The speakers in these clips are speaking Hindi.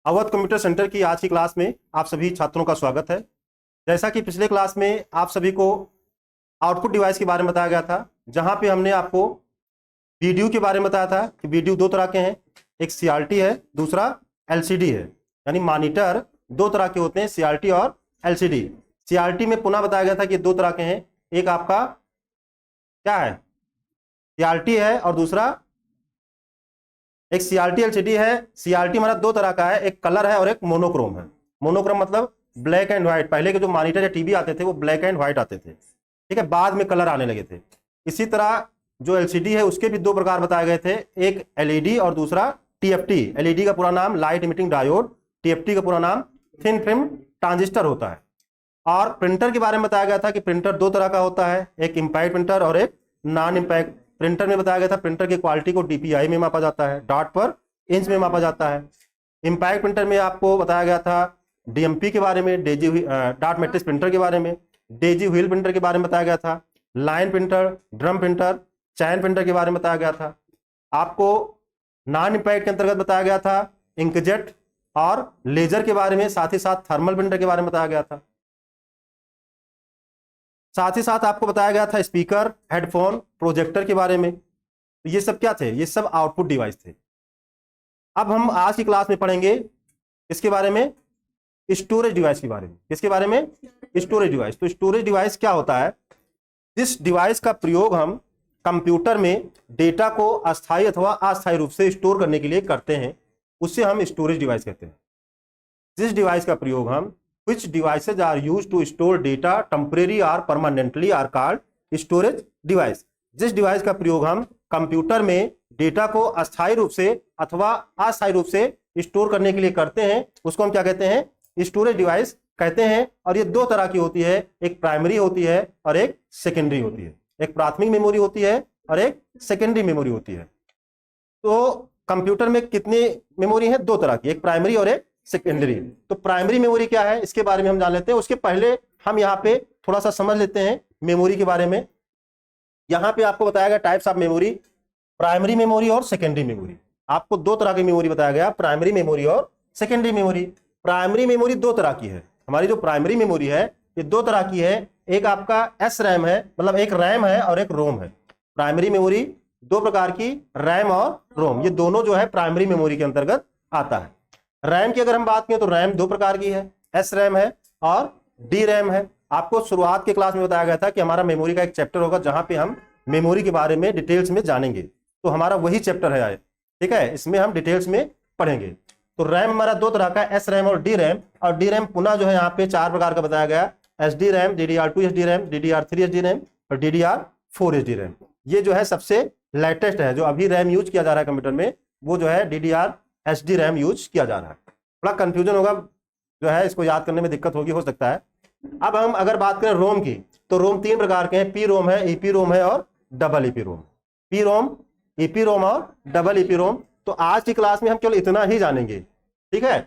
अवध कंप्यूटर सेंटर की आज की क्लास में आप सभी छात्रों का स्वागत है। जैसा कि पिछले क्लास में आप सभी को आउटपुट डिवाइस के बारे में बताया गया था, जहां पे हमने आपको वीडियो के बारे में बताया था कि वीडियो दो तरह के हैं, एक सीआरटी है, दूसरा एलसीडी है। यानी मॉनिटर दो तरह के होते हैं, सीआरटी और एलसीडी। सीआरटी में पुनः बताया गया था कि दो तरह के हैं, एक आपका क्या है, सीआरटी है और दूसरा एक सीआरटी एलसीडी है। सीआरटी हमारा दो तरह का है, एक कलर है और एक मोनोक्रोम है। मोनोक्रोम मतलब ब्लैक एंड व्हाइट। पहले के जो मॉनिटर या टीवी आते थे वो ब्लैक एंड व्हाइट आते थे, ठीक है, बाद में कलर आने लगे थे। इसी तरह जो एलसीडी है उसके भी दो प्रकार बताए गए थे, एक एलईडी और दूसरा टीएफटी। एलईडी का पूरा नाम लाइट इमिटिंग डायोड, टीएफटी का पूरा नाम थिन फिल्म ट्रांजिस्टर होता है। और प्रिंटर के बारे में बताया गया था कि प्रिंटर दो तरह का होता है, एक इम्पैक्ट प्रिंटर और एक नॉन इम्पैक्ट प्रिंटर। में बताया गया था प्रिंटर की क्वालिटी को डीपीआई में मापा जाता है, डॉट पर इंच में मापा जाता है। इम्पैक्ट प्रिंटर में आपको बताया गया था डीएमपी के बारे में, डॉट मैट्रिक्स प्रिंटर के बारे में, डेजी व्हील प्रिंटर के बारे में बताया गया था, लाइन प्रिंटर, ड्रम प्रिंटर, चैन प्रिंटर के बारे में बताया गया था। आपको नॉन इम्पैक्ट के अंतर्गत बताया गया था इंकजेट और लेजर के बारे में, साथ ही साथ थर्मल प्रिंटर के बारे में बताया गया था। साथ ही साथ आपको बताया गया था स्पीकर, हेडफोन, प्रोजेक्टर के बारे में। तो ये सब क्या थे, ये सब आउटपुट डिवाइस थे। अब हम आज की क्लास में पढ़ेंगे इसके बारे में, स्टोरेज डिवाइस के बारे में। किसके बारे में? Storage device. तो स्टोरेज डिवाइस क्या होता है? जिस डिवाइस का प्रयोग हम कंप्यूटर में डेटा को अस्थायी अथवा अस्थायी रूप से स्टोर करने के लिए करते हैं, उससे हम स्टोरेज डिवाइस कहते हैं। जिस डिवाइस का प्रयोग हम Which devices are used to store data temporary or permanently are called storage device। जिस डिवाइस का प्रयोग हम कंप्यूटर में डेटा को अस्थायी रूप से अथवा अस्थायी रूप से स्टोर करने के लिए करते हैं, उसको हम क्या कहते हैं? स्टोरेज डिवाइस कहते हैं। और ये दो तरह की होती है, एक प्राइमरी होती है और एक सेकेंडरी होती है। एक प्राथमिक मेमोरी होती है और एक सेकेंडरी मेमोरी होती है। तो कंप्यूटर में कितनी मेमोरी है? दो तरह की, एक प्राइमरी और एक सेकेंडरी। तो प्राइमरी मेमोरी क्या है इसके बारे में हम जान लेते हैं। उसके पहले हम यहाँ पे थोड़ा सा समझ लेते हैं मेमोरी के बारे में। यहाँ पे आपको बताया गया types of memory, primary memory और सेकेंडरी मेमोरी। आपको दो तरह की मेमोरी बताया गया, प्राइमरी मेमोरी और सेकेंडरी मेमोरी। प्राइमरी मेमोरी दो तरह की है। हमारी जो प्राइमरी मेमोरी है ये दो तरह की है, एक आपका एस रैम है, मतलब एक रैम है और एक रोम है। प्राइमरी मेमोरी दो प्रकार की, रैम और रोम, ये दोनों जो है प्राइमरी मेमोरी के अंतर्गत आता है। रैम की अगर हम बात करें तो रैम दो प्रकार की है, एस रैम है और डी रैम है। आपको शुरुआत के क्लास में बताया गया था कि हमारा मेमोरी का एक चैप्टर होगा जहां पे हम मेमोरी के बारे में डिटेल्स में जानेंगे। तो हमारा वही चैप्टर है, ठीक है, इसमें हम डिटेल्स में पढ़ेंगे। तो रैम हमारा दो तरह का, एस रैम और डी रैम। और डी रैम पुनः जो है यहाँ पे चार प्रकार का बताया गया, S D RAM, DDR2 SD RAM, DDR3 SD RAM और DDR4 SD रैम। ये जो है सबसे लेटेस्ट है, जो अभी रैम यूज किया जा रहा है कंप्यूटर में, वो जो है DDR SD रैम यूज किया जा रहा है। थोड़ा कंफ्यूजन होगा, जो है इसको याद करने में दिक्कत होगी, हो सकता है। अब हम अगर बात करें रोम की, तो रोम तीन प्रकार के हैं, पी रोम है, ईपी रोम है और डबल ईपी रोम। पी रोम, ईपी रोम और डबल ईपी रोम। तो आज की क्लास में हम केवल इतना ही जानेंगे, ठीक है,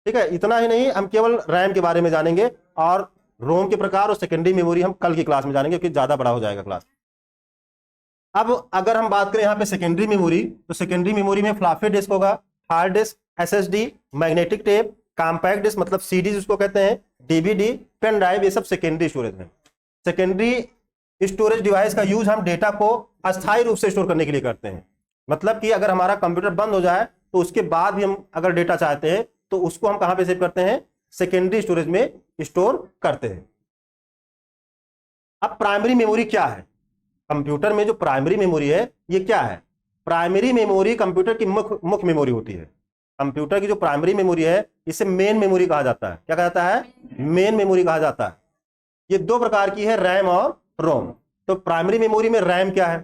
ठीक है, इतना ही नहीं, हम केवल रैम के बारे में जानेंगे और रोम के प्रकार और सेकेंडरी मेमोरी हम कल की क्लास में जानेंगे, क्योंकि ज्यादा बड़ा हो जाएगा क्लास। अब अगर हम बात करें यहाँ पे सेकेंडरी मेमोरी, तो सेकेंडरी मेमोरी में फ्लॉपी डिस्क होगा, hard disk, SSD, magnetic tape, compact disk मतलब सीडी जिसको कहते हैं, डीवीडी, पेन ड्राइव, ये सब सेकेंडरी स्टोरेज है। सेकेंडरी स्टोरेज डिवाइस का यूज हम डेटा को अस्थायी रूप से स्टोर करने के लिए करते हैं। मतलब कि अगर हमारा कंप्यूटर बंद हो जाए तो उसके बाद भी हम अगर डेटा चाहते हैं तो उसको हम कहां पे सेव करते हैं? सेकेंडरी स्टोरेज में स्टोर करते हैं। अब प्राइमरी मेमोरी क्या है? कंप्यूटर में जो प्राइमरी मेमोरी है ये क्या है? प्राइमरी मेमोरी कंप्यूटर की मुख्य मेमोरी होती है। कंप्यूटर की जो प्राइमरी मेमोरी है इसे मेन मेमोरी कहा जाता है। क्या कहा जाता है? मेन मेमोरी कहा जाता है। ये दो प्रकार की है, रैम और रोम। तो प्राइमरी मेमोरी में रैम क्या है?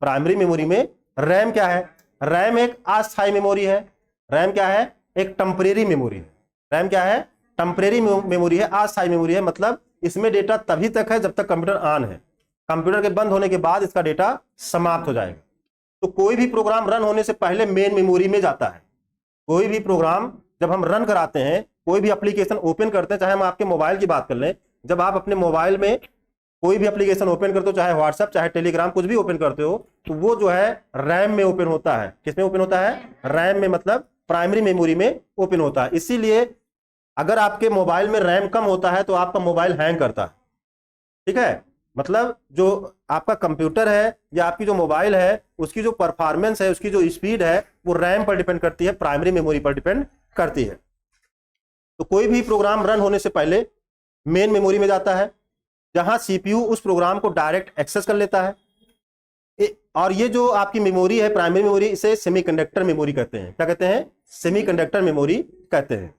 प्राइमरी मेमोरी में रैम क्या है? रैम एक अस्थायी मेमोरी है। रैम क्या है? एक टेम्परेरी मेमोरी है। रैम क्या है? टेम्परेरी मेमोरी है, अस्थायी मेमोरी है। मतलब इसमें डेटा तभी तक है जब तक कंप्यूटर ऑन है। कंप्यूटर के बंद होने के बाद इसका डेटा समाप्त हो जाएगा। तो कोई भी प्रोग्राम रन होने से पहले मेन मेमोरी में जाता है। कोई भी प्रोग्राम जब हम रन कराते हैं, कोई भी एप्लीकेशन ओपन करते हैं, चाहे हम आपके मोबाइल की बात कर लें, जब आप अपने मोबाइल में कोई भी एप्लीकेशन ओपन करते हो, चाहे व्हाट्सएप, चाहे टेलीग्राम, कुछ भी ओपन करते हो, तो वो जो है रैम में ओपन होता है। किसमें ओपन होता है? रैम में। मतलब प्राइमरी मेमोरी में ओपन होता है। इसीलिए अगर आपके मोबाइल में रैम कम होता है तो आपका मोबाइल हैंग करता है। ठीक है, मतलब जो आपका कंप्यूटर है या आपकी जो मोबाइल है उसकी जो परफॉर्मेंस है, उसकी जो स्पीड है, वो रैम पर डिपेंड करती है, प्राइमरी मेमोरी पर डिपेंड करती है। तो कोई भी प्रोग्राम रन होने से पहले मेन मेमोरी में जाता है, जहां सीपीयू उस प्रोग्राम को डायरेक्ट एक्सेस कर लेता है। और ये जो आपकी मेमोरी है, प्राइमरी मेमोरी, इसे सेमीकंडक्टर मेमोरी कहते हैं। क्या कहते हैं? सेमीकंडक्टर मेमोरी कहते हैं।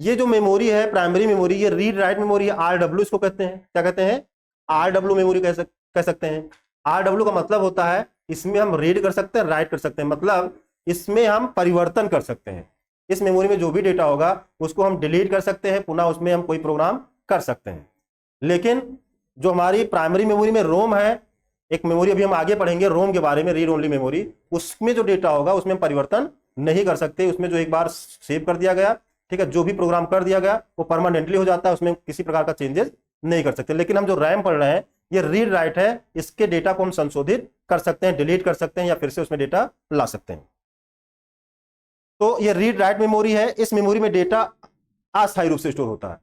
ये जो मेमोरी है प्राइमरी मेमोरी, ये रीड राइट मेमोरी, आरडब्ल्यू इसको कहते हैं। क्या कहते हैं? आरडब्ल्यू मेमोरी कह सकते हैं। आरडब्ल्यू का मतलब होता है इसमें हम रीड कर सकते हैं, राइट कर सकते हैं, मतलब इसमें हम परिवर्तन कर सकते हैं। इस मेमोरी में जो भी डेटा होगा उसको हम डिलीट कर सकते हैं, पुनः उसमें हम कोई प्रोग्राम कर सकते हैं। लेकिन जो हमारी प्राइमरी मेमोरी में रोम है, एक मेमोरी अभी हम आगे पढ़ेंगे रोम के बारे में, रीड ओनली मेमोरी, उसमें जो डेटा होगा उसमें हम परिवर्तन नहीं कर सकते। उसमें जो एक बार सेव कर दिया गया, ठीक है, जो भी प्रोग्राम कर दिया गया वो परमानेंटली हो जाता है, उसमें किसी प्रकार का चेंजेस नहीं कर सकते। लेकिन हम जो रैम पढ़ रहे हैं ये रीड राइट है, इसके डेटा को हम संशोधित कर सकते हैं, डिलीट कर सकते हैं या फिर से उसमें डेटा ला सकते हैं। तो ये रीड राइट मेमोरी है। इस मेमोरी में डेटा अस्थायी रूप से स्टोर होता है,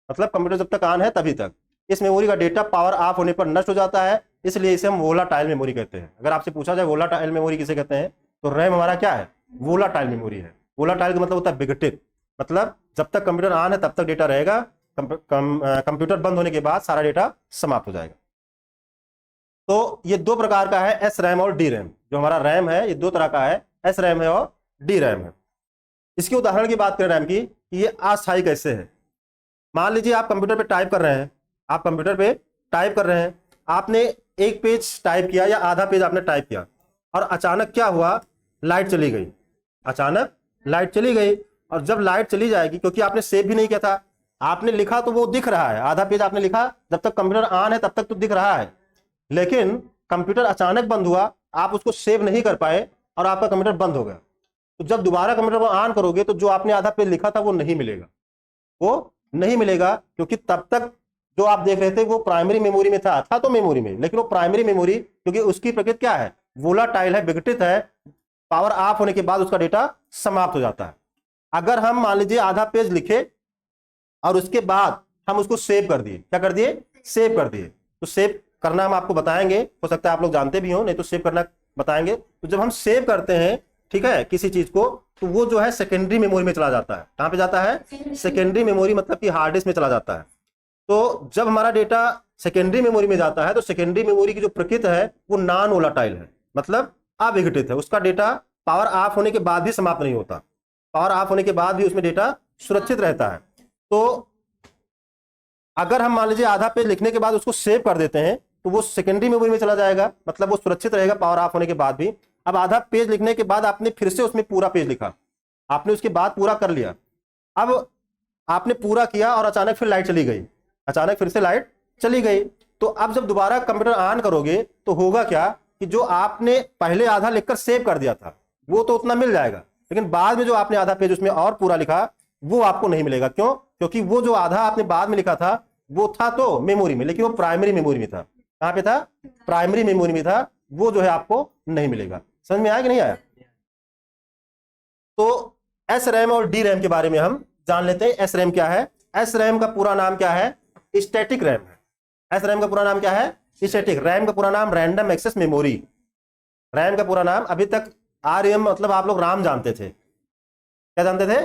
मतलब कंप्यूटर जब तक ऑन है तभी तक। इस मेमोरी का डेटा पावर ऑफ होने पर नष्ट हो जाता है, इसलिए इसे हम वोलाटाइल मेमोरी कहते हैं। अगर आपसे पूछा जाए वोलाटाइल मेमोरी किसे कहते हैं, तो रैम हमारा क्या है? वोलाटाइल मेमोरी है। वोलाटाइल का मतलब होता है विघटित, मतलब जब तक कंप्यूटर ऑन है तब तक डेटा रहेगा, कंप्यूटर बंद होने के बाद सारा डेटा समाप्त हो जाएगा। तो ये दो प्रकार का है, एस रैम और डी रैम। जो हमारा रैम है ये दो तरह का है, एस रैम है और डी रैम है। इसके उदाहरण की बात करें रैम की, ये अस्थायी कैसे है। मान लीजिए आप कंप्यूटर पे टाइप कर रहे हैं, आप कंप्यूटर पे टाइप कर रहे हैं, आपने एक पेज टाइप किया या आधा पेज आपने टाइप किया और अचानक क्या हुआ, लाइट चली गई। अचानक लाइट चली गई, और जब लाइट चली जाएगी, क्योंकि आपने सेव भी नहीं किया था, आपने लिखा तो वो दिख रहा है, आधा पेज आपने लिखा, जब तक कंप्यूटर ऑन है तब तक तो दिख रहा है, लेकिन कंप्यूटर अचानक बंद हुआ, आप उसको सेव नहीं कर पाए और आपका कंप्यूटर बंद हो गया। तो जब दोबारा कंप्यूटर को ऑन करोगे तो जो आपने आधा पेज लिखा था वो नहीं मिलेगा, वो नहीं मिलेगा, क्योंकि तब तक जो आप देख रहे थे वो प्राइमरी मेमोरी में था तो मेमोरी में, लेकिन वो प्राइमरी मेमोरी क्योंकि उसकी प्रकृति क्या है, वोलाटाइल है, विघटित है, पावर ऑफ होने के बाद उसका डेटा समाप्त हो जाता है। अगर हम मान लीजिए आधा पेज लिखे और उसके बाद हम उसको सेव कर दिए, क्या कर दिए? सेव कर दिए। तो सेव करना हम आपको बताएंगे, हो सकता है आप लोग जानते भी हो, नहीं तो सेव करना बताएंगे। तो जब हम सेव करते हैं, ठीक है, किसी चीज को, तो वो जो है सेकेंडरी मेमोरी में चला जाता है। कहां पे जाता है? सेकेंडरी मेमोरी, मतलब कि हार्ड डिस्क में चला जाता है। तो जब हमारा डेटा सेकेंडरी मेमोरी में जाता है तो सेकेंडरी मेमोरी की जो प्रकृति है वो नॉन वोलाटाइल है, मतलब अविघटित है। उसका डेटा पावर ऑफ होने के बाद भी समाप्त नहीं होता, पावर ऑफ होने के बाद भी उसमें डेटा सुरक्षित रहता है। तो अगर हम मान लीजिए आधा पेज लिखने के बाद उसको सेव कर देते हैं तो वो सेकेंडरी मेमोरी में चला जाएगा, मतलब वो सुरक्षित रहेगा पावर ऑफ होने के बाद भी। अब आधा पेज लिखने के बाद आपने फिर से उसमें पूरा पेज लिखा, आपने उसके बाद पूरा कर लिया, अब आपने पूरा किया और अचानक फिर लाइट चली गई, अचानक फिर से लाइट चली गई। तो अब जब दोबारा कंप्यूटर ऑन करोगे तो होगा क्या कि जो आपने पहले आधा लिखकर सेव कर दिया था वो तो उतना मिल जाएगा, लेकिन बाद में जो आपने आधा पेज उसमें और पूरा लिखा वो आपको नहीं मिलेगा। क्यों? क्योंकि वो जो आधा आपने बाद में लिखा था वो था तो मेमोरी में, लेकिन वो प्राइमरी मेमोरी में था। कहां पे था? प्राइमरी मेमोरी में था, वो जो है आपको नहीं मिलेगा। समझ में आया कि नहीं आया? तो एस रैम और डी रैम के बारे में हम जान लेते हैं। एस रैम क्या है? एस रैम का पूरा नाम क्या है? स्टैटिक रैम है। एस रैम का पूरा नाम क्या है? स्टैटिक। रैम का पूरा नाम रैंडम एक्सेस मेमोरी। रैम का पूरा नाम, अभी तक आरएम मतलब आप लोग राम जानते थे, क्या जानते थे?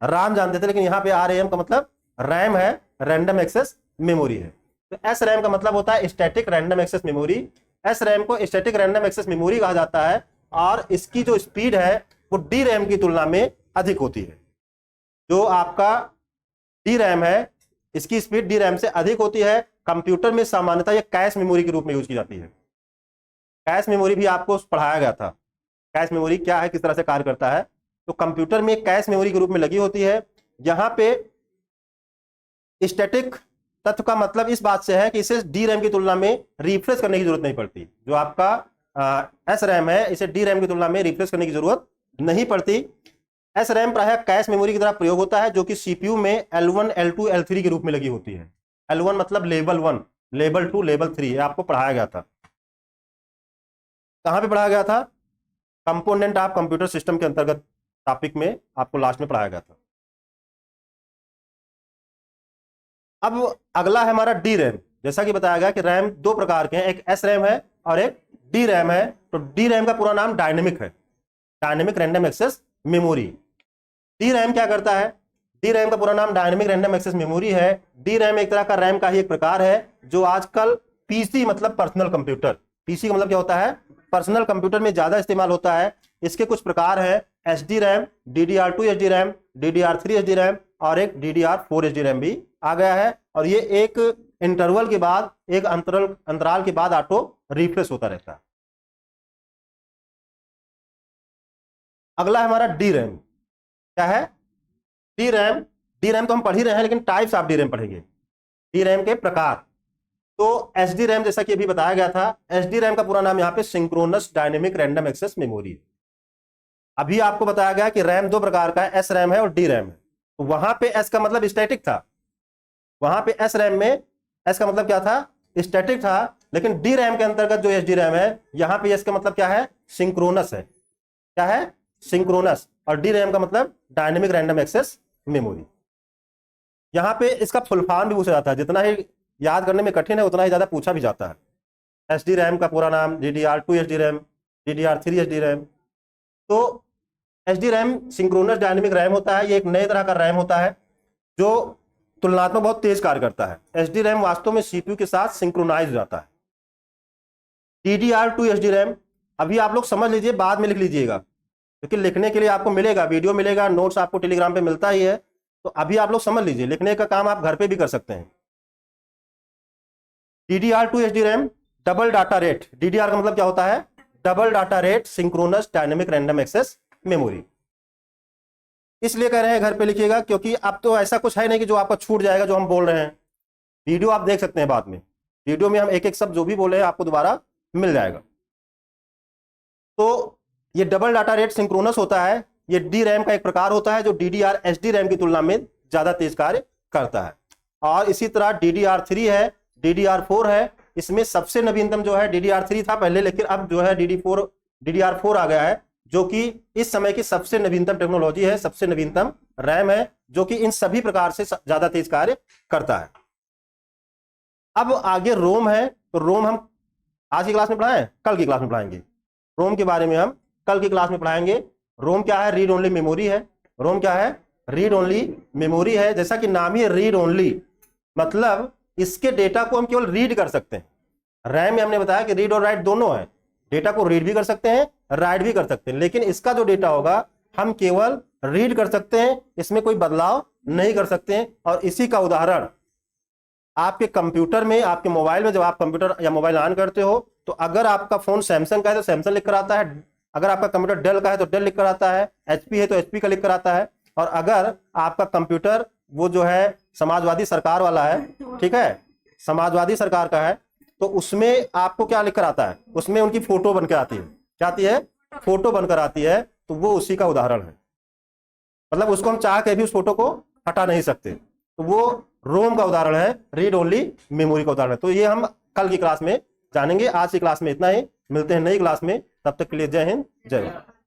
राम जानते थे, लेकिन यहाँ पे आरएम का मतलब रैम है, रैंडम एक्सेस मेमोरी है। तो एस रैम का मतलब होता है static random access memory. S RAM को स्टैटिक रैंडम एक्सेस मेमोरी कहा जाता है और इसकी जो स्पीड है वो डी रैम की तुलना में अधिक होती है। जो आपका डी रैम है इसकी स्पीड डी रैम से अधिक होती है। कंप्यूटर में सामान्यतः यह कैश मेमोरी के रूप में यूज की जाती है। कैश मेमोरी भी आपको पढ़ाया गया था, कैश मेमोरी क्या है, किस तरह से कार्य करता है। तो कंप्यूटर में कैश मेमोरी के रूप में लगी होती है। यहां पे स्टैटिक तत्व का मतलब इस बात से है कि इसे डी रैम की तुलना में रिफ्रेश करने की जरूरत नहीं पड़ती। जो आपका एस रैम है इसे डी रैम की तुलना में रिफ्रेश करने की जरूरत नहीं पड़ती। एस रैम प्रायः कैश मेमोरी की तरह प्रयोग होता है, जो कि सीपीयू में L1, L2, L3 के रूप में लगी होती है। L1 मतलब लेवल 1, लेवल 2, लेवल 3 आपको पढ़ाया गया था। कहां पे पढ़ाया गया था? कंपोनेंट ऑफ कंप्यूटर सिस्टम के अंतर्गत टॉपिक में आपको लास्ट में पढ़ाया गया था। अब अगला है हमारा डी रैम। जैसा कि बताया गया कि रैम दो प्रकार के हैं, एक एस रैम है और एक डी रैम है। तो डी रैम का पूरा नाम डायनेमिक है, dynamic random access memory. D RAM क्या करता है? डी रैम का पूरा नाम डायनेमिक रैंडम एक्सेस मेमोरी है। डी रैम एक तरह का रैम का ही एक प्रकार है जो आजकल पीसी मतलब पर्सनल कंप्यूटर, पीसी का मतलब क्या होता है? पर्सनल कंप्यूटर में ज्यादा इस्तेमाल होता है। इसके कुछ प्रकार है, SD RAM, DDR2 SD RAM, DDR3 SD RAM और एक DDR4 एसडी रैम भी आ गया है। और ये एक इंटरवल के बाद, एक अंतराल के बाद ऑटो रिफ्रेश होता रहता है। अगला है हमारा डी रैम। क्या है? D RAM. डी रैम तो हम पढ़ ही रहे हैं, लेकिन टाइप्स ऑफ डी रैम पढ़ेंगे, डी रैम के प्रकार। तो एसडी रैम जैसा कि अभी बताया गया था, एसडी रैम का पूरा नाम यहाँ पे synchronous dynamic random access memory है। अभी आपको बताया गया कि रैम दो प्रकार का है, एस रैम है और डी रैम है। तो वहां पे एस का मतलब स्टैटिक था, वहां पे एस रैम में एस का मतलब क्या था? स्टैटिक था। लेकिन डी रैम के अंतर्गत जो एसडी रैम है, यहां पे एस का मतलब क्या है? सिंक्रोनस है। क्या है? सिंक्रोनस। और डी रैम का मतलब डायनेमिक रैंडम एक्सेस मेमोरी। यहां पे इसका फुल फॉर्म भी पूछा जाता है, जितना ही याद करने में कठिन है उतना ही ज्यादा पूछा भी जाता है। एसडी रैम का पूरा नाम DDR2 SD RAM, DDR3 SD RAM. तो SD RAM synchronous dynamic RAM होता है। ये एक नए तरह का रैम होता है जो तुलनात्मक बहुत तेज कार्य करता है। एसडी रैम वास्तव में सीपीयू के साथ सिंक्रोनाइज हो जाता है। DDR2 एसडी रैम अभी आप लोग समझ लीजिए, बाद में लिख लीजिएगा, क्योंकि लिखने के लिए आपको मिलेगा, वीडियो मिलेगा, नोट्स आपको टेलीग्राम पे मिलता ही है। तो अभी आप लोग समझ लीजिए, लिखने का काम आप घर पे भी कर सकते हैं। DDR2 SD RAM double data rate. DDR का मतलब क्या होता है? Double data rate synchronous dynamic random access memory. इसलिए कह रहे हैं घर पे लिखिएगा, क्योंकि अब तो ऐसा कुछ है नहीं कि जो आपका छूट जाएगा जो हम बोल रहे हैं। वीडियो आप देख सकते हैं बाद में, वीडियो में हम एक एक शब्द जो भी बोले हैं आपको दोबारा मिल जाएगा। तो ये डबल डाटा रेट सिंक्रोनस होता है। ये डी रैम का एक प्रकार होता है जो DDR एसडी रैम की तुलना में ज्यादा तेज कार्य करता है। और इसी तरह DDR3 है, DDR4 है। इसमें सबसे नवीनतम जो है DDR3 था पहले, लेकिन अब जो है DDR4 आ गया है, जो कि इस समय की सबसे नवीनतम टेक्नोलॉजी है, सबसे नवीनतम रैम है, जो कि इन सभी प्रकार से ज्यादा तेज कार्य करता है। अब आगे रोम है। तो रोम हम आज की क्लास में पढ़ाएं, कल की क्लास में पढ़ाएंगे। रोम के बारे में हम कल की क्लास में पढ़ाएंगे। रोम क्या है? रीड ओनली मेमोरी है। रोम क्या है? रीड ओनली मेमोरी है। जैसा कि नाम ही रीड ओनली, मतलब इसके डेटा को हम केवल रीड कर सकते हैं। रैम में हमने बताया कि रीड और राइट दोनों है, डेटा को रीड भी कर सकते हैं, राइट भी कर सकते हैं। लेकिन इसका जो डेटा होगा हम केवल रीड कर सकते हैं, इसमें कोई बदलाव नहीं कर सकते हैं। और इसी का उदाहरण आपके कंप्यूटर में, आपके मोबाइल में, जब आप कंप्यूटर या मोबाइल ऑन करते हो तो अगर आपका फोन सैमसंग का है तो सैमसंग लिख कर आता है, अगर आपका कंप्यूटर डेल का है तो डेल लिख कर आता है, HP है तो HP का लिख कर आता है। और अगर आपका कंप्यूटर वो जो है समाजवादी सरकार वाला है, ठीक है, समाजवादी सरकार का है, तो उसमें आपको क्या लिख कर आता है? उसमें उनकी फोटो बनकर आती है। क्या आती है? फोटो बनकर आती है। तो वो उसी का उदाहरण है, मतलब उसको हम चाह के भी उस फोटो को हटा नहीं सकते। तो वो रोम का उदाहरण है, रीड ओनली मेमोरी का उदाहरण है। तो ये हम कल की क्लास में जानेंगे। आज की क्लास में इतना ही, मिलते हैं नई क्लास में, तब तक के लिए जय हिंद, जय भारत।